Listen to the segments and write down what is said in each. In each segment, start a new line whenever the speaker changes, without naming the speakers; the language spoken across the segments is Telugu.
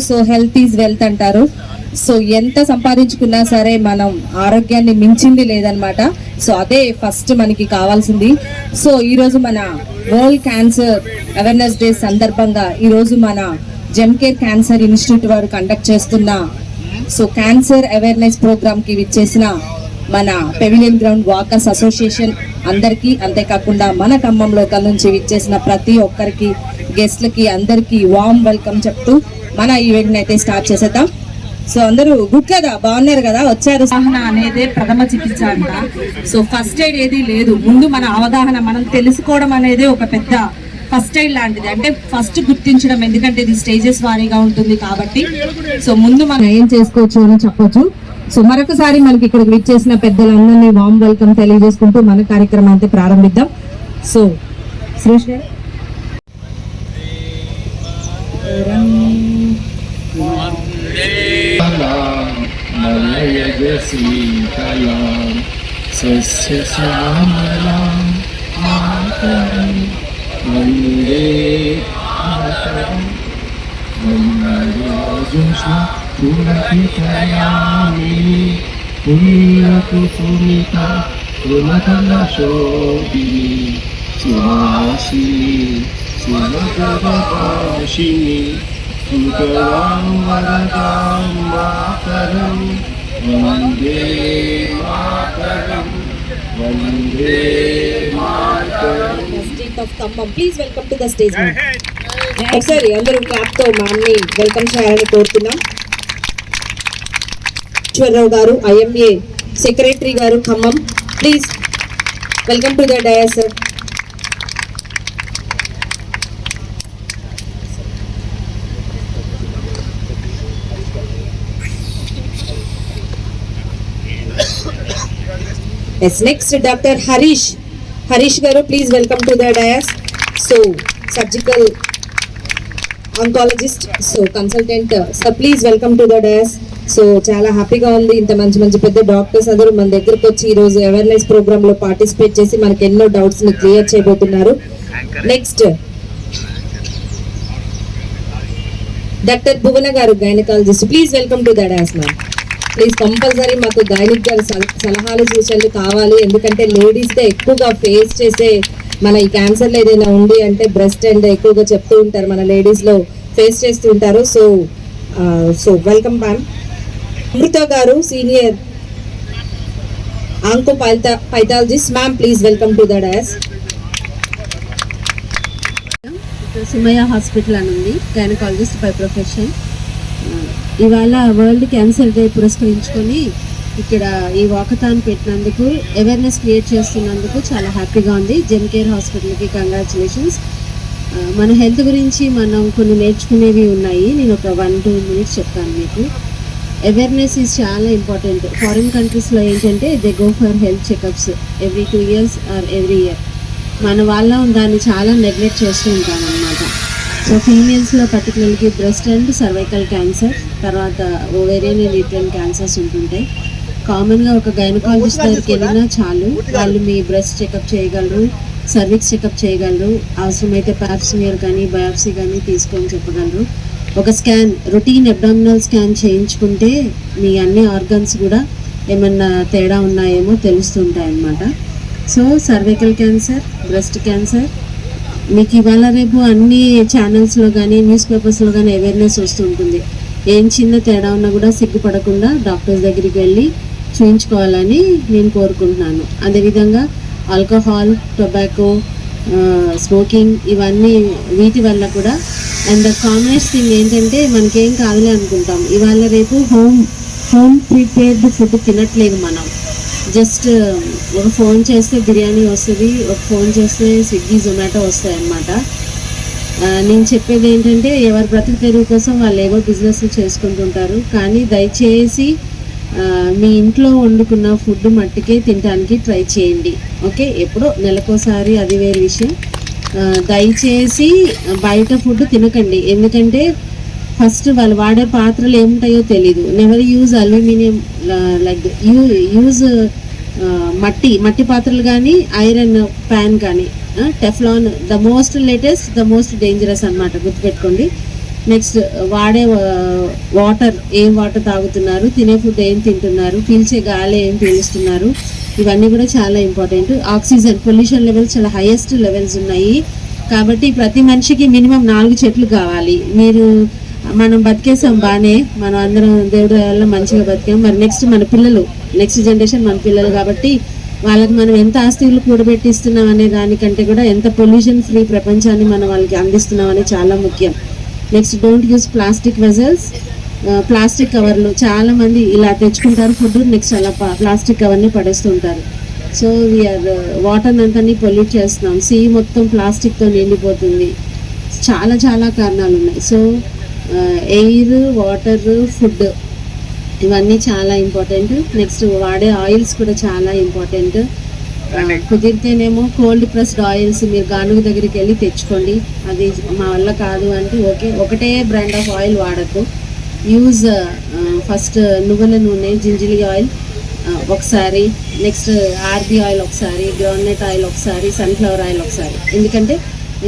సో హెల్త్ ఈజ్ వెల్త్ అంటారు. సో ఎంత సంపాదించుకున్నా సరే మనం ఆరోగ్యాన్ని మించింది లేదనమాట. సో అదే ఫస్ట్ మనకి కావాల్సింది. సో ఈరోజు మన వరల్డ్ క్యాన్సర్ అవేర్నెస్ డే సందర్భంగా ఈరోజు మన జెమ్కేర్ క్యాన్సర్ ఇన్స్టిట్యూట్ వారు కండక్ట్ చేస్తున్న సో క్యాన్సర్ అవేర్నెస్ ప్రోగ్రామ్కి విచ్చేసిన మన పెవిలియన్ గ్రౌండ్ వాకర్స్ అసోసియేషన్ అందరికీ, అంతేకాకుండా మన ఖమ్మం లోకల్ నుంచి విచ్చేసిన ప్రతి ఒక్కరికి, గెస్ట్లకి అందరికీ వామ్ వెల్కమ్ చెప్తూ మన ఈవెంట్ని అయితే స్టార్ట్ చేసేద్దాం. సో అందరూ గుడ్ కదా, బాగున్నారు కదా, వచ్చారు. అవగాహన అనేది ప్రథమ చికిత్స అంట. సో ఫస్ట్ ఎయిడ్ ఏది లేదు, ముందు మన అవగాహన మనం తెలుసుకోవడం అనేది ఒక పెద్ద ఫస్ట్ ఎయిడ్ లాంటిది. అంటే ఫస్ట్ గుర్తించడం, ఎందుకంటే ఇది స్టేజెస్ వారీగా ఉంటుంది కాబట్టి సో ముందు మనం ఏం చేసుకోవచ్చు అని చెప్పొచ్చు. సో మరొకసారి మనకి ఇక్కడ విచ్చేసిన పెద్దలందరినీ వామ్ వెల్కమ్ తెలియజేసుకుంటూ మన కార్యక్రమం అయితే ప్రారంభిద్దాం. సో సురేష్ గారు. Please welcome to the stage. ఒకసారి అందరూ క్లాప్ తో మ్యామ్ని వెల్కమ్ చేయాలని కోరుతున్నాం. ఈశ్వరరావు గారు, ఐఎంఏ సెక్రటరీ గారు, Khammam, please welcome to the dais sir. Yes, next Dr. Harish garu, please welcome to the dais. So surgical oncologist, so consultant, sir, please welcome to the dais. So చాలా హ్యాపీగా ఉంది, ఇంత మంచి పెద్ద డాక్టర్స్ అందరూ మన దగ్గరకు వచ్చి ఈ రోజు అవేర్నెస్ ప్రోగ్రామ్ లో పార్టిసిపేట్ చేసి మనకి ఎన్నో డౌట్స్ ని క్లియర్ చేయబోతున్నారు. నెక్స్ట్ డాక్టర్ భువన గారు, gynaecologist, please welcome to the dais ma'am. Please compulsory మాకు గైనిక్ గారి సలహాలు సూచనలు కావాలి, ఎందుకంటే లేడీస్గా ఎక్కువగా ఫేస్ చేసే మన ఈ క్యాన్సర్లో ఏదైనా ఉంది అంటే బ్రెస్ట్ అండ్ ఎక్కువగా చెప్తూ ఉంటారు, మన లేడీస్లో ఫేస్ చేస్తూ ఉంటారు. So welcome ma'am. అమృత గారు, senior onco pathologist, ma'am please welcome to the dais.
Sumayya hospital అని ఉంది, గైనకాలజిస్ట్ బై ప్రొఫెషన్. ఇవాళ వరల్డ్ క్యాన్సర్ డే పురస్కరించుకొని ఇక్కడ ఈ వాకథాన్ పెట్టినందుకు, అవేర్నెస్ క్రియేట్ చేస్తున్నందుకు చాలా హ్యాపీగా ఉంది. జెమ్కేర్ హాస్పిటల్కి కంగ్రాచులేషన్స్. మన హెల్త్ గురించి మనం కొన్ని నేర్చుకునేవి ఉన్నాయి, నేను ఒక 1-2 minutes చెప్తాను మీకు. అవేర్నెస్ ఈజ్ చాలా ఇంపార్టెంట్. ఫారిన్ కంట్రీస్లో ఏంటంటే they go for health checkups every 2 years or every year. మన వాళ్ళ దాన్ని చాలా నెగ్లెక్ట్ చేస్తూ ఉంటాం అన్నమాట. సో ఫీమేల్స్లో పర్టికులర్గా బ్రెస్ట్ అండ్ సర్వైకల్ క్యాన్సర్, తర్వాత ఓవేరియన్ అండ్ యూట్రైన్ క్యాన్సర్స్ ఉంటుంటాయి. కామన్గా ఒక గైనకాలజిస్ట్ దగ్గరికి వెళ్ళినా చాలు, వాళ్ళు మీ బ్రెస్ట్ చెకప్ చేయగలరు, సర్విక్స్ చెకప్ చేయగలరు, అవసరమైతే పాప్స్మియర్ కానీ బయాప్సీ కానీ తీసుకొని చెప్పగలరు. ఒక స్కాన్, రొటీన్ అబ్డామినల్ స్కాన్ చేయించుకుంటే మీ అన్ని ఆర్గన్స్ కూడా ఏమన్నా తేడా ఉన్నాయేమో తెలుస్తుంటాయి అన్నమాట. So cervical cancer, breast cancer మీకు ఇవాళ రేపు అన్ని ఛానల్స్లో కానీ న్యూస్ పేపర్స్లో కానీ అవేర్నెస్ వస్తుంటుంది. ఏం చిన్న తేడా ఉన్నా కూడా సిగ్గుపడకుండా డాక్టర్స్ దగ్గరికి వెళ్ళి చూయించుకోవాలని నేను కోరుకుంటున్నాను. అదేవిధంగా ఆల్కహాల్, టొబాకో, స్మోకింగ్, ఇవన్నీ వీటి వల్ల కూడా. అండ్ ద కామనెస్ట్ థింగ్ ఏంటంటే మనకేం కాదులే అనుకుంటాం, ఇవాళ రేపు హోమ్ ప్రిపేర్డ్ ఫుడ్ తినట్లేదు మనం. జస్ట్ ఒక ఫోన్ చేస్తే బిర్యానీ వస్తుంది, ఒక ఫోన్ చేస్తే స్విగ్గీ, జొమాటో వస్తాయి అన్నమాట. నేను చెప్పేది ఏంటంటే ఎవరి బ్రతుకు తెరువు కోసం వాళ్ళు ఏవో బిజినెస్ చేసుకుంటుంటారు, కానీ దయచేసి మీ ఇంట్లో వండుకున్న ఫుడ్ మట్టుకే తినడానికి ట్రై చేయండి. ఓకే, ఎప్పుడో నెలకోసారి అది వేరే విషయం. దయచేసి బయట ఫుడ్ తినకండి, ఎందుకంటే ఫస్ట్ వాళ్ళు వాడే పాత్రలు ఏముంటాయో తెలీదు. Never use aluminium, like use మట్టి పాత్రలు కానీ ఐరన్ ప్యాన్ కానీ, Teflon the most latest, the most dangerous అన్నమాట, గుర్తుపెట్టుకోండి. నెక్స్ట్ వాడే వాటర్, ఏం వాటర్ తాగుతున్నారు, తినే ఫుడ్ ఏం తింటున్నారు, పీల్చే గాలి ఏం పీలుస్తున్నారు, ఇవన్నీ కూడా చాలా ఇంపార్టెంట్. ఆక్సిజన్ పొల్యూషన్ లెవెల్స్ చాలా హైయెస్ట్ లెవెల్స్ ఉన్నాయి కాబట్టి ప్రతి మనిషికి మినిమం 4 చెట్లు కావాలి. మనం బతికేసాం బాగానే, మనం అందరం దేవుడి వల్ల మంచిగా బతికాం. మరి నెక్స్ట్ మన పిల్లలు, నెక్స్ట్ జనరేషన్ మన పిల్లలు కాబట్టి వాళ్ళకి మనం ఎంత ఆస్తులు కూడబెట్టిస్తున్నాం అనే దానికంటే కూడా ఎంత పొల్యూషన్ ఫ్రీ ప్రపంచాన్ని మనం వాళ్ళకి అందిస్తున్నాం అనేది చాలా ముఖ్యం. Next don't use plastic vessels, plastic కవర్లు. చాలా మంది ఇలా తెచ్చుకుంటారు ఫుడ్, నెక్స్ట్ అలా ప్లాస్టిక్ కవర్ని పడేస్తుంటారు. సో వీఆర్ వాటర్ అంతా పొల్యూట్ చేస్తున్నాం. సీ మొత్తం ప్లాస్టిక్తో నిండిపోతుంది. చాలా చాలా కారణాలు ఉన్నాయి. సో ఎయిర్, వాటర్, ఫుడ్ ఇవన్నీ చాలా ఇంపార్టెంట్. నెక్స్ట్ వాడే ఆయిల్స్ కూడా చాలా ఇంపార్టెంట్. కుదిరితేనేమో కోల్డ్ ప్రెస్డ్ ఆయిల్స్ మీరు గానుగ దగ్గరికి వెళ్ళి తెచ్చుకోండి. అది మా వల్ల కాదు అంటే ఓకే, ఒకటే బ్రాండ్ ఆఫ్ ఆయిల్ వాడద్దు. యూజ్ ఫస్ట్ నువ్వుల నూనె, జింజిలి ఆయిల్ ఒకసారి, నెక్స్ట్ ఆర్బీ ఆయిల్ ఒకసారి, గ్రౌండ్నట్ ఆయిల్ ఒకసారి, సన్ఫ్లవర్ ఆయిల్ ఒకసారి. ఎందుకంటే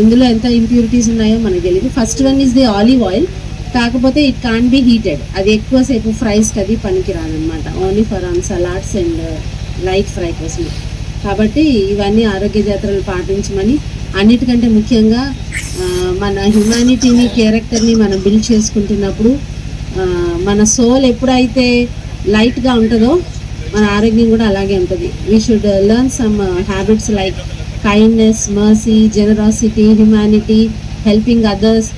ఇందులో ఎంత ఇంప్యూరిటీస్ ఉన్నాయో మనకు తెలియదు. First one is the olive oil, కాకపోతే ఇట్ కాన్ బి హీటెడ్. అది ఎక్కువసేపు ఫ్రైస్కి అది పనికి రాదనమాట, only for on salads and light fry కోసం. కాబట్టి ఇవన్నీ ఆరోగ్య జాగ్రత్తలు పాటించమని, అన్నిటికంటే ముఖ్యంగా మన హ్యుమానిటీని, క్యారెక్టర్ని మనం బిల్డ్ చేసుకుంటున్నప్పుడు మన సోల్ ఎప్పుడైతే లైట్గా ఉంటుందో మన ఆరోగ్యం కూడా అలాగే ఉంటుంది. We should learn some habits like kindness, mercy, generosity, humanity, helping others.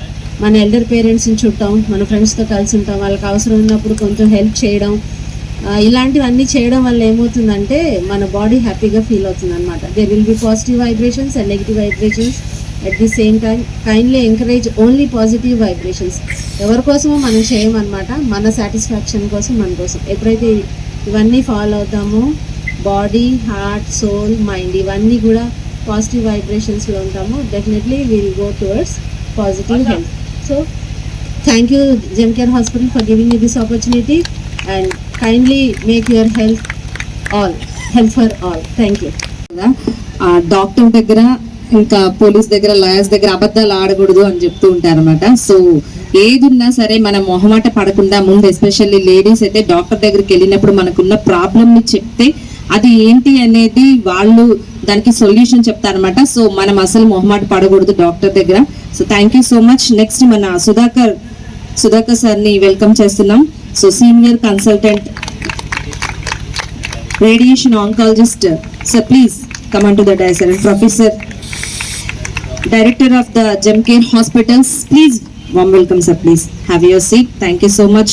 మన ఎల్డర్ పేరెంట్స్ని చూడటం, మన ఫ్రెండ్స్తో కలిసి ఉంటాం, వాళ్ళకి అవసరం ఉన్నప్పుడు కొంచెం హెల్ప్ చేయడం, ఇలాంటివన్నీ చేయడం వల్ల ఏమవుతుందంటే మన బాడీ హ్యాపీగా ఫీల్ అవుతుంది అనమాట. There will be positive vibrations and negative vibrations at the same time. Kindly encourage only positive vibrations. ఎవరి కోసమో మనం చేయమన్నమాట, మన సాటిస్ఫాక్షన్ కోసం, మన కోసం. ఎప్పుడైతే ఇవన్నీ ఫాలో అవుతామో బాడీ, హార్ట్, సోల్, మైండ్ ఇవన్నీ కూడా పాజిటివ్ వైబ్రేషన్స్లో ఉంటామో definitely will go towards positive health. So thank you జెమ్కేర్ hospital for giving me this opportunity and kindly make your health for all. Thank you.
Doctor దగ్గర, ఇంకా పోలీస్ దగ్గర, లాయర్స్ దగ్గర అబద్ధాలు ఆడకూడదు అని చెప్తూ ఉంటారు అనమాట. సో ఏది ఉన్నా సరే మనం మొహమాట పడకుండా ముందు, ఎస్పెషల్లీ లేడీస్ అయితే డాక్టర్ దగ్గరికి వెళ్ళినప్పుడు మనకున్న ప్రాబ్లమ్ని చెప్తే అది ఏంటి అనేది వాళ్ళు దానికి సొల్యూషన్ చెప్తారనమాట. సో మనం అసలు మొహమాట పడకూడదు డాక్టర్ దగ్గర. So thank you so much. Next మన సుధాకర్ సార్ని వెల్కమ్ చేస్తున్నాం. So senior consultant, radiation oncologist, sir please come onto the dais. And Professor, Director of the Gemcare Hospitals, please warm welcome sir, please have your seat. Thank you so much.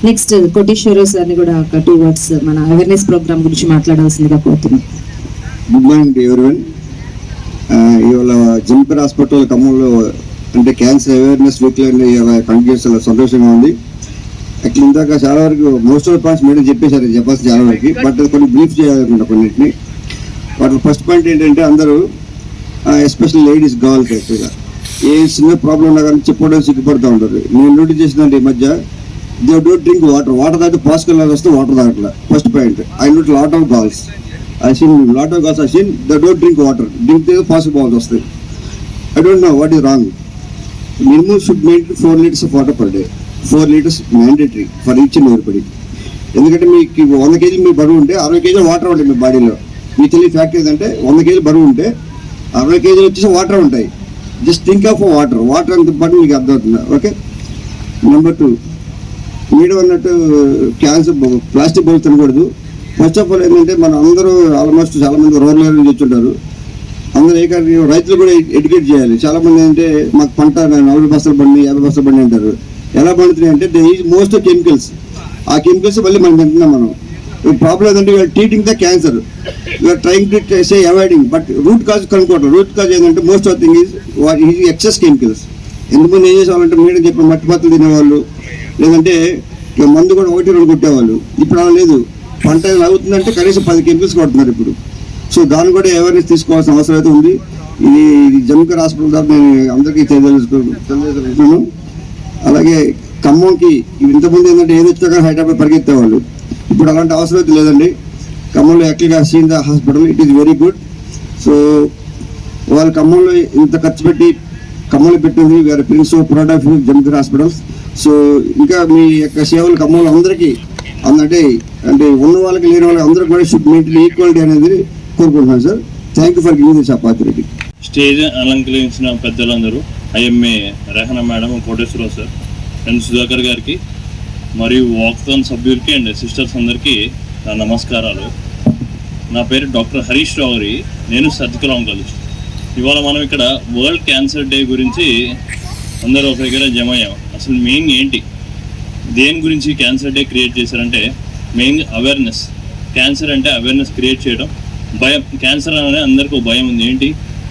Next Koteshwara sir ni kuda 2 words mana awareness program gurinchi maatladalsindiga కోరుతున్నాం.
Good morning to everyone. ఇవాళ జెమ్కేర్ హాస్పిటల్ ఖమ్మంలో అంటే క్యాన్సర్ అవేర్నెస్ వీక్ కండక్ట్ చేస్తే సంతోషంగా ఉంది. అట్లా ఇందాక చాలా వరకు మోస్ట్ ఆఫ్ పాయింట్స్ మేడం చెప్పేశారు, చెప్పాల్సి చాలా వరకు. బట్ కొన్ని బ్రీఫ్ చేయాలనుకుంటా కొన్నింటిని. వాటి ఫస్ట్ పాయింట్ ఏంటంటే అందరూ ఎస్పెషల్ లేడీస్ గర్ల్స్ యాక్చువల్గా ఏ చిన్న ప్రాబ్లం ఉన్నా కానీ చెప్పుకోవడం సిగ్గుపడుతూ ఉంటారు. నేను నోటీస్ చేసిందంటే ఈ మధ్య దే డోంట్ డ్రింక్ వాటర్ తాగితే పాసికల్ వస్తే వాటర్ తాగట్లా. First point I note lot of girls I seen they don't drink water, drink పాసికల్ బాల్స్ వస్తాయి. I don't know what is wrong. Minimum should maintain 4 liters of water per day. 4 liters mandatory for each and everybody. ఎందుకంటే మీకు 100 kg మీ బరువు ఉంటే 60 kg వాటర్ ఉంటాయి మీ బాడీలో. మీకు తెలియ ఫ్యాక్ట్ ఏంటంటే 100 kg బరువు ఉంటే 60 kg వచ్చేసి వాటర్ ఉంటాయి. జస్ట్ థింక్ ఆఫ్ వాటర్ అంత పాటు మీకు అర్థమవుతుంది. ఓకే. నెంబర్ 2, మీరు అన్నట్టు క్యాన్సర్ ప్లాస్టిక్ బౌల్స్ తినకూడదు. ఫస్ట్ ఆఫ్ ఆల్ ఏంటంటే మనం అందరూ ఆల్మోస్ట్ చాలా మంది రూరల్ ఏరియా నుంచి వచ్చుంటారు. అందరూ రైతులు కూడా ఎడ్యుకేట్ చేయాలి. చాలా మంది ఏంటంటే మాకు పంట 40 బస్తాలు బండి, 50 బస్తాలు బండి అంటారు. ఎలా పండుతున్నాయి అంటే దే ఈజ్ మోస్ట్ కెమికల్స్. ఆ కెమికల్స్ మళ్ళీ మనం తింటున్నాం. మనం ప్రాబ్లం ఏంటంటే we're treating the cancer, we're trying to say avoiding, but root cause కనుక్కోవటం. రూట్ కాజ్ ఏంటంటే most of thing is excess chemicals. ఎందుకంటే ఏం చేసేవాళ్ళంటే మేడం చెప్పిన మట్టి పాత్రలు తినేవాళ్ళు, లేదంటే మందు కూడా 1-2 కొట్టేవాళ్ళు. ఇప్పుడు అలా లేదు. పంట అవుతుందంటే కనీసం 10 కెమికల్స్ కొడుతున్నారు ఇప్పుడు. సో దాన్ని కూడా అవేర్నెస్ తీసుకోవాల్సిన అవసరం అయితే ఉంది. ఇది జెమ్కేర్ హాస్పిటల్ ద్వారా నేను అందరికీ తెలియజేసుకుంటున్నాను. అలాగే ఖమ్మంకి ఇంతకుముందు ఏంటంటే ఏది వచ్చినా కానీ హైదరాబాద్ పరిగెత్తేవాళ్ళు. ఇప్పుడు అలాంటి అవసరం అయితే లేదండి. ఖమ్మంలో యాక్చువల్గా seen the hospital, it is very good. So వాళ్ళ ఖమ్మంలో ఇంత ఖర్చు పెట్టి ఖమ్మంలో పెట్టింది వేరే prince product of jumper hospitals. So ఇంకా మీ యొక్క సేవలు ఖమ్మంలో అందరికీ అంటే ఉన్న వాళ్ళకి లేని వాళ్ళకి అందరూ కూడా షుడ్ మెయింటైన్ ఈక్వాలిటీ అనేది కోరుకుంటున్నాను sir. Thank you for giving this opportunity.
Stage అలంకరించిన పెద్దలందరూ IMA Rehana madam, Koteswararao sir and Sudhakar గారికి మరియు వాక్థాన్ సభ్యులకి అండ్ సిస్టర్స్ అందరికీ నా నమస్కారాలు. నా పేరు డాక్టర్ హరీష్ రావురి, నేను సర్జికల్ ఆంకాలజిస్ట్. ఇవాళ మనం ఇక్కడ వరల్డ్ క్యాన్సర్ డే గురించి అందరూ ఒక దగ్గర జమ అయ్యాం. అసలు మెయిన్ ఏంటి, దేని గురించి క్యాన్సర్ డే క్రియేట్ చేశారంటే మెయిన్ అవేర్నెస్. క్యాన్సర్ అంటే అవేర్నెస్ క్రియేట్ చేయడం. భయం, క్యాన్సర్ అనే అందరికీ ఒక భయం ఉంది. ఏంటి,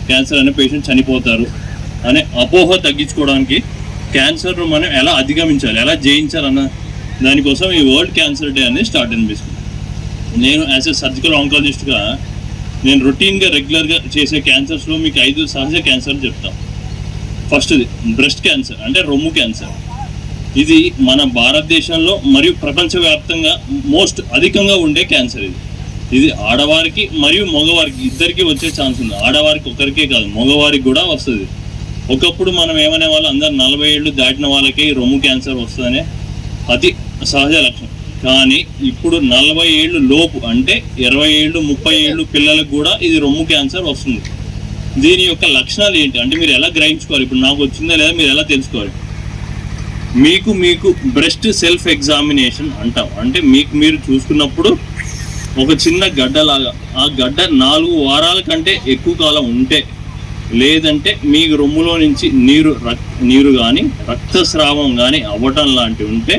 క్యాన్సర్ అనే పేషెంట్ చనిపోతారు అనే అపోహ తగ్గించుకోవడానికి క్యాన్సర్ మనం ఎలా అధిగమించాలి, ఎలా జయించాలన్న దానికోసం ఈ వరల్డ్ క్యాన్సర్ డే అనేది స్టార్ట్ అనిపిస్తుంది. నేను యాజ్ ఎ సర్జికల్ ఆంకాలజిస్ట్గా నేను రొటీన్గా రెగ్యులర్గా చేసే క్యాన్సర్స్లో మీకు 5 సహజ క్యాన్సర్లు చెప్తాను. ఫస్ట్ది బ్రెస్ట్ క్యాన్సర్, అంటే రొమ్ము క్యాన్సర్. ఇది మన భారతదేశంలో మరియు ప్రపంచవ్యాప్తంగా మోస్ట్ అధికంగా ఉండే క్యాన్సర్. ఇది ఆడవారికి మరియు మగవారికి ఇద్దరికి వచ్చే ఛాన్స్ ఉంది. ఆడవారికి ఒకరికే కాదు, మగవారికి కూడా వస్తుంది. ఒకప్పుడు మనం ఏమనే వాళ్ళు అందరు 40 ఏళ్ళు దాటిన వాళ్ళకి రొమ్ము క్యాన్సర్ వస్తుందనే అతి సహజ లక్షణం. కానీ ఇప్పుడు 40 ఏళ్ళు లోపు, అంటే 20 ఏళ్ళు 30 ఏళ్ళు పిల్లలకు కూడా ఇది రొమ్ము క్యాన్సర్ వస్తుంది. దీని యొక్క లక్షణాలు ఏంటి అంటే మీరు ఎలా గ్రహించుకోవాలి, ఇప్పుడు నాకు వచ్చిందా లేదా మీరు ఎలా తెలుసుకోవాలి. మీకు బ్రెస్ట్ సెల్ఫ్ ఎగ్జామినేషన్ అంటాం. అంటే మీకు మీరు చూసుకున్నప్పుడు ఒక చిన్న గడ్డలాగా, ఆ గడ్డ 4 వారాల కంటే ఎక్కువ కాలం ఉంటే, లేదంటే మీ రొమ్ములో నుంచి నీరు కానీ రక్తస్రావం కానీ అవ్వటం లాంటివి ఉంటే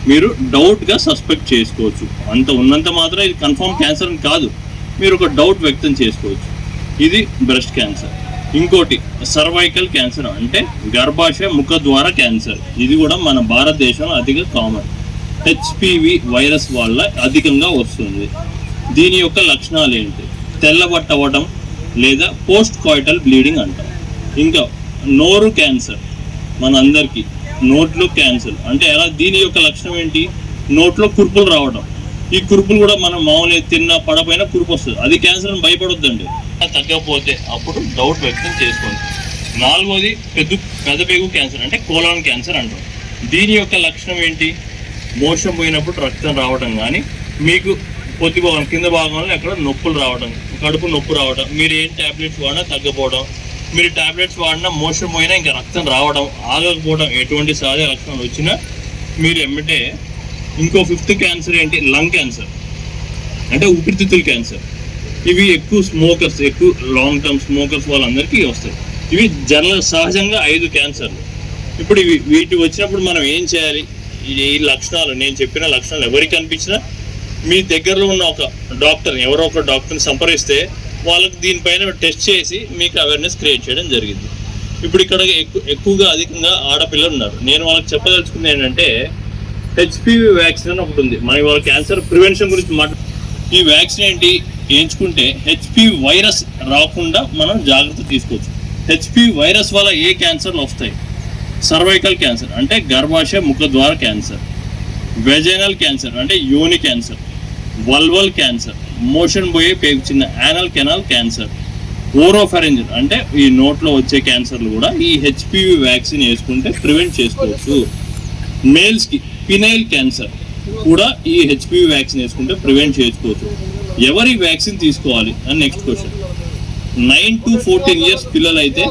మీరు డౌట్గా సస్పెక్ట్ చేసుకోవచ్చు. అంత ఉన్నంత మాత్రం ఇది కన్ఫర్మ్ క్యాన్సర్ అని కాదు, మీరు ఒక డౌట్ వ్యక్తం చేసుకోవచ్చు. ఇది బ్రెస్ట్ క్యాన్సర్. ఇంకోటి సర్వైకల్ క్యాన్సర్, అంటే గర్భాశయ ముఖద్వార క్యాన్సర్. ఇది కూడా మన భారతదేశంలో అధిక కామన్. హెచ్పివి వైరస్ వల్ల అధికంగా వస్తుంది. దీని యొక్క లక్షణాలు ఏంటి, తెల్లబట్ట అవ్వడం లేదా పోస్ట్ కాయిటల్ బ్లీడింగ్ అంటాం. ఇంకా నోరు క్యాన్సర్, మనందరికీ నోట్లో క్యాన్సర్ అంటే ఎలా, దీని యొక్క లక్షణం ఏంటి, నోట్లో కురుపులు రావడం. ఈ కురుపులు కూడా మనం మామూలుగా తిన్నా పడపైన కురుపు వస్తుంది. అది క్యాన్సర్ అని భయపడొద్దండి. తగ్గకపోతే అప్పుడు డౌట్ వ్యక్తం చేసుకోండి. 4వది పెదపేగు క్యాన్సర్, అంటే కోలాన్ క్యాన్సర్ అంటాం. దీని యొక్క లక్షణం ఏంటి, మోషన్ పోయినప్పుడు రక్తం రావడం కానీ, మీకు పొత్తి భాగం కింద భాగంలో ఎక్కడ నొప్పులు రావడం, కడుపు నొప్పి రావడం, మీరు ఏం ట్యాబ్లెట్స్ వాడినా తగ్గపోవడం, మీరు ట్యాబ్లెట్స్ వాడినా మోషన్ పోయినా ఇంకా రక్తం రావడం, ఆగకపోవడం, ఎటువంటి సహజ లక్షణాలు వచ్చినా మీరు ఎమ్మటే. ఇంకో 5th క్యాన్సర్ ఏంటి, లంగ్ క్యాన్సర్, అంటే ఊపిరితిత్తుల క్యాన్సర్. ఇవి ఎక్కువ స్మోకర్స్, ఎక్కువ లాంగ్ టర్మ్ స్మోకర్స్ వాళ్ళందరికీ వస్తాయి. ఇవి సహజంగా 5 క్యాన్సర్లు. ఇప్పుడు వీటి వచ్చినప్పుడు మనం ఏం చేయాలి, ఈ లక్షణాలు నేను చెప్పిన లక్షణాలు ఎవరికి కనిపించినా మీ దగ్గరలో ఉన్న ఒక డాక్టర్, ఎవరో ఒక డాక్టర్ని సంప్రదిస్తే వాళ్ళకి దీనిపైన టెస్ట్ చేసి మీకు అవేర్నెస్ క్రియేట్ చేయడం జరిగింది. ఇప్పుడు ఇక్కడ ఎక్కువగా అధికంగా ఆడపిల్లలు ఉన్నారు. నేను వాళ్ళకి చెప్పదలుచుకుంది ఏంటంటే హెచ్పివి వ్యాక్సిన్ అని ఒకటి ఉంది. మన వాళ్ళ క్యాన్సర్ ప్రివెన్షన్ గురించి ఈ వ్యాక్సిన్ ఏంటి, వేయించుకుంటే హెచ్పివి వైరస్ రాకుండా మనం జాగ్రత్త తీసుకోవచ్చు. హెచ్పివి వైరస్ వల్ల ఏ క్యాన్సర్లు వస్తాయి, సర్వైకల్ క్యాన్సర్ అంటే గర్భాశయ ముఖద్వార క్యాన్సర్, వెజైనల్ క్యాన్సర్ అంటే యోని క్యాన్సర్, వల్వల్ క్యాన్సర్, మోషన్ పోయే పేగు చిన్న యానల్ కెనాల్ క్యాన్సర్, ఓరోఫారింజియల్ అంటే ఈ నోట్లో వచ్చే క్యాన్సర్లు కూడా ఈ హెచ్పివి వ్యాక్సిన్ వేసుకుంటే ప్రివెంట్ చేసుకోవచ్చు. మేల్స్కి పినైల్ క్యాన్సర్ కూడా ఈ హెచ్పివి వ్యాక్సిన్ వేసుకుంటే ప్రివెంట్ చేసుకోవచ్చు. ఎవరి వ్యాక్సిన్ తీసుకోవాలి అని నెక్స్ట్ క్వశ్చన్. 9 to 14 years పిల్లలు అయితే